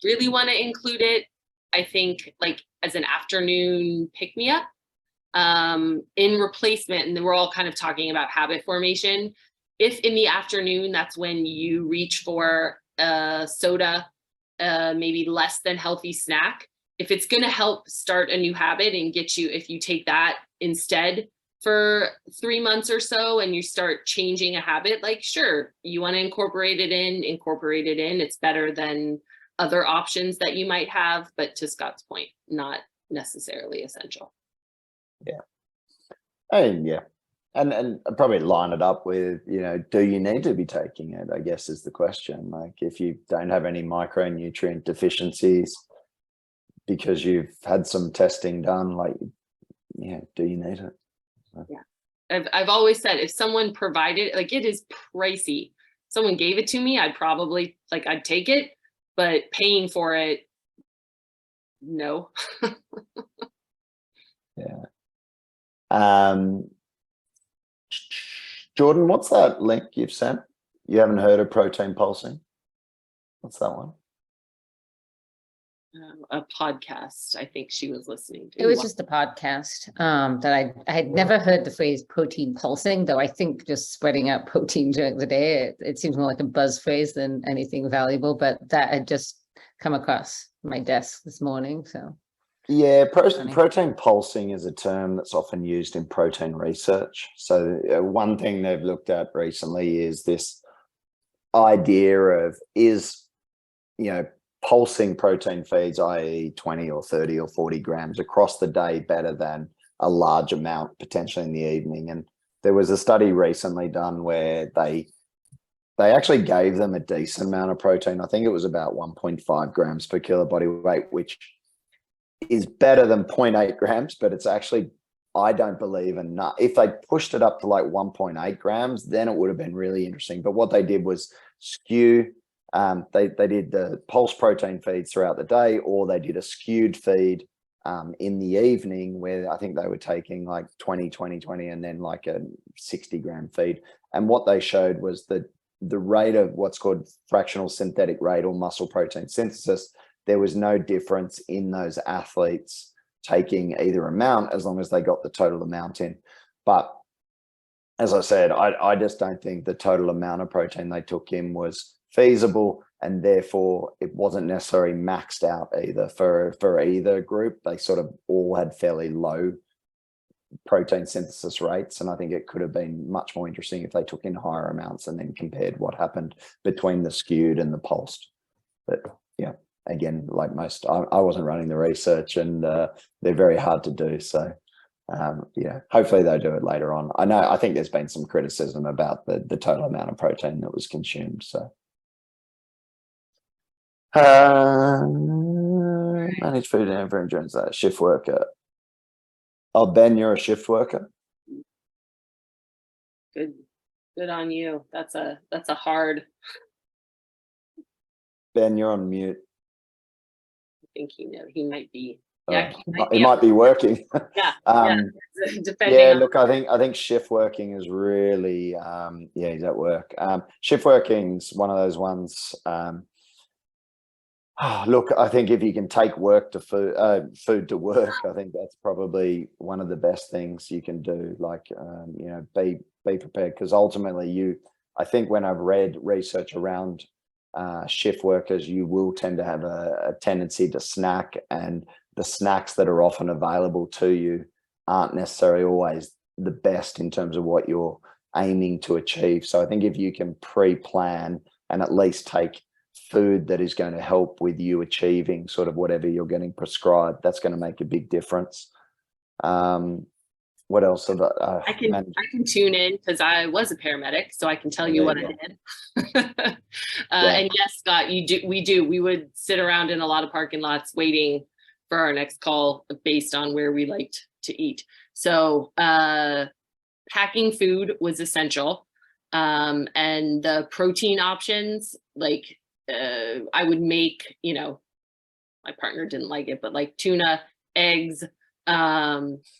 really want to include it, I think like as an afternoon pick-me-up in replacement, and then we're all kind of talking about habit formation. If in the afternoon, that's when you reach for a soda, maybe less than healthy snack, if it's going to help start a new habit and get you, if you take that instead for 3 months or so and you start changing a habit, like, sure, you want to incorporate it in. It's better than other options that you might have, but to Scott's point, not necessarily essential. Yeah. And yeah. And probably line it up with, you know, do you need to be taking it, I guess, is the question. Like, if you don't have any micronutrient deficiencies because you've had some testing done, like, yeah, do you need it? Yeah. I've always said, if someone provided, like, it is pricey. Someone gave it to me, I'd probably, like, I'd take it, but paying for it, no. Yeah. Jordan, what's that link you've sent? You haven't heard of protein pulsing? What's that one? A podcast I think she was listening to. It was just a podcast that I had never heard the phrase protein pulsing, though I think just spreading out protein during the day, it seems more like a buzz phrase than anything valuable, but that had just come across my desk this morning. So yeah, protein pulsing is a term that's often used in protein research. So one thing they've looked at recently is this idea of pulsing protein feeds, i.e. 20 or 30 or 40 grams across the day better than a large amount potentially in the evening. And there was a study recently done where they actually gave them a decent amount of protein. I think it was about 1.5 grams per kilo body weight, which is better than 0.8 grams, but it's actually, I don't believe enough. If they pushed it up to like 1.8 grams, then it would have been really interesting. But what they did was skew. They did the pulse protein feeds throughout the day, or they did a skewed feed in the evening where I think they were taking like 20, and then like a 60-gram feed. And what they showed was that the rate of what's called fractional synthetic rate or muscle protein synthesis, there was no difference in those athletes taking either amount as long as they got the total amount in. But as I said, I just don't think the total amount of protein they took in was feasible, and therefore it wasn't necessarily maxed out either for either group. They sort of all had fairly low protein synthesis rates, and I think it could have been much more interesting if they took in higher amounts and then compared what happened between the skewed and the pulsed. But yeah, again, like most, I wasn't running the research, and they're very hard to do. So yeah, hopefully they'll do it later on. I think there's been some criticism about the total amount of protein that was consumed. So manage food and endurance, shift worker. Oh, Ben, you're a shift worker. Good on you. That's a hard. Ben, you're on mute. I think he might be. Yeah, he might be working. Yeah. Depending. Yeah, look, I think shift working is really he's at work. Shift working's one of those ones. Look, I think if you can take work to food to work, I think that's probably one of the best things you can do. Like, be prepared, because ultimately I think when I've read research around shift workers, you will tend to have a tendency to snack, and the snacks that are often available to you aren't necessarily always the best in terms of what you're aiming to achieve. So I think if you can pre-plan and at least take food that is going to help with you achieving sort of whatever you're getting prescribed, that's going to make a big difference. What else? I can tune in because I was a paramedic, so I can tell you what I did. And yes, Scott, we would sit around in a lot of parking lots waiting for our next call based on where we liked to eat. So packing food was essential. And the protein options, like I would make, my partner didn't like it, but like tuna, eggs,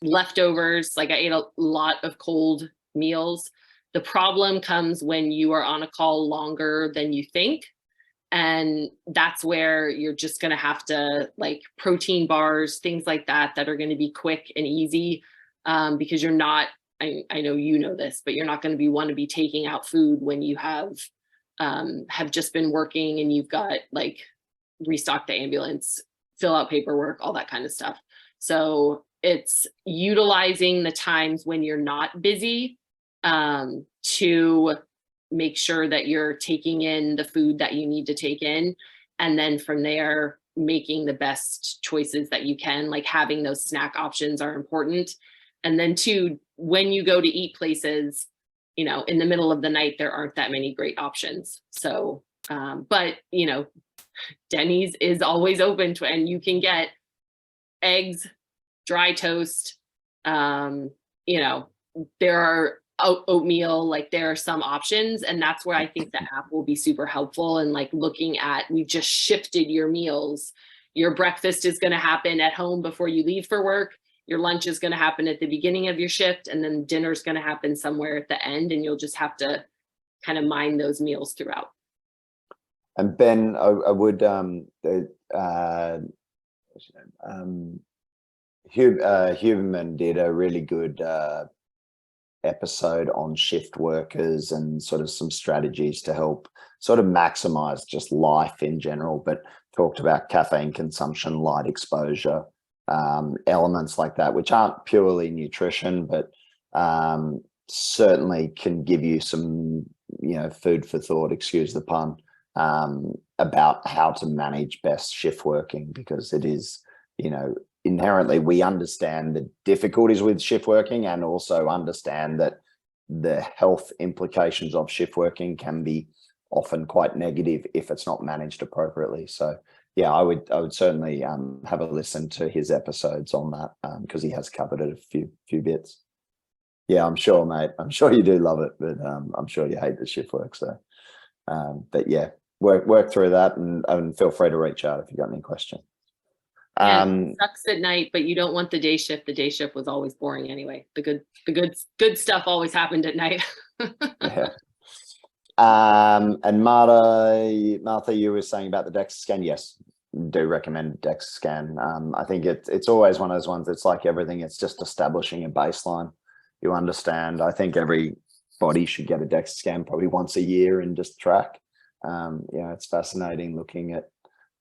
leftovers. Like I ate a lot of cold meals. The problem comes when you are on a call longer than you think. And that's where you're just going to have to, like, protein bars, things like that are going to be quick and easy, because you're not, I know you know this, but you're not going to want to be taking out food when you have just been working and you've got like restock the ambulance, fill out paperwork, all that kind of stuff. So it's utilizing the times when you're not busy to make sure that you're taking in the food that you need to take in. And then from there, making the best choices that you can, like having those snack options are important. And then two, when you go to eat places, in the middle of the night, there aren't that many great options. So, but, Denny's is always open to, and you can get eggs, dry toast, there are oatmeal, like there are some options. And that's where I think the app will be super helpful. And like looking at, we've just shifted your meals. Your breakfast is going to happen at home before you leave for work. your lunch is going to happen at the beginning of your shift, and then dinner is going to happen somewhere at the end, and you'll just have to kind of mind those meals throughout. And Ben, I would Huberman did a really good episode on shift workers and sort of some strategies to help sort of maximize just life in general, but talked about caffeine consumption, light exposure, elements like that, which aren't purely nutrition, but certainly can give you some, food for thought, excuse the pun, about how to manage best shift working, because it is, inherently we understand the difficulties with shift working, and also understand that the health implications of shift working can be often quite negative if it's not managed appropriately. So yeah, I would certainly have a listen to his episodes on that, because he has covered it a few bits. Yeah, I'm sure, mate. I'm sure you do love it, but I'm sure you hate the shift work. So, but yeah, work through that, and feel free to reach out if you got any questions. It sucks at night, but you don't want the day shift. The day shift was always boring anyway. The good stuff always happened at night. Yeah. And Martha, you were saying about the DEXA scan. Yes, do recommend DEXA scan. I think it's always one of those ones. It's like everything. It's just establishing a baseline. You understand. I think everybody should get a DEXA scan probably once a year and just track. It's fascinating looking at.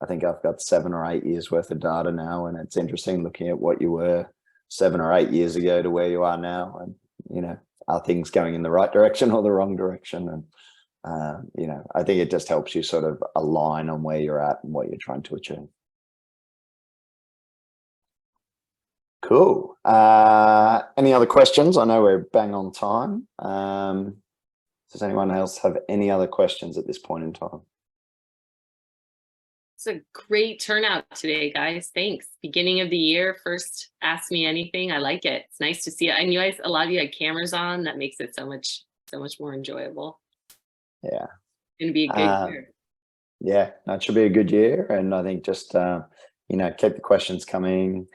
I think I've got 7 or 8 years worth of data now, and it's interesting looking at what you were 7 or 8 years ago to where you are now, and are things going in the right direction or the wrong direction? And I think it just helps you sort of align on where you're at and what you're trying to achieve. Cool. Any other questions? I know we're bang on time. Does anyone else have any other questions at this point in time? It's a great turnout today, guys. Thanks. Beginning of the year, first Ask Me Anything. I like it. It's nice to see it. And you guys, a lot of you had cameras on. That makes it so much more enjoyable. Yeah. It's going to be a good year. Yeah, it should be a good year. And I think just, keep the questions coming.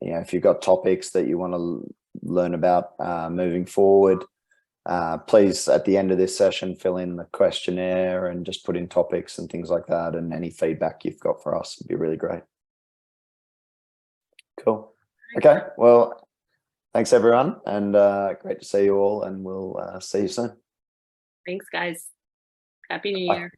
If you've got topics that you want to learn about moving forward, please, at the end of this session, fill in the questionnaire and just put in topics and things like that. And any feedback you've got for us would be really great. Cool. Okay. Well, thanks, everyone. And great to see you all. And we'll see you soon. Thanks, guys. Happy New Bye. Year.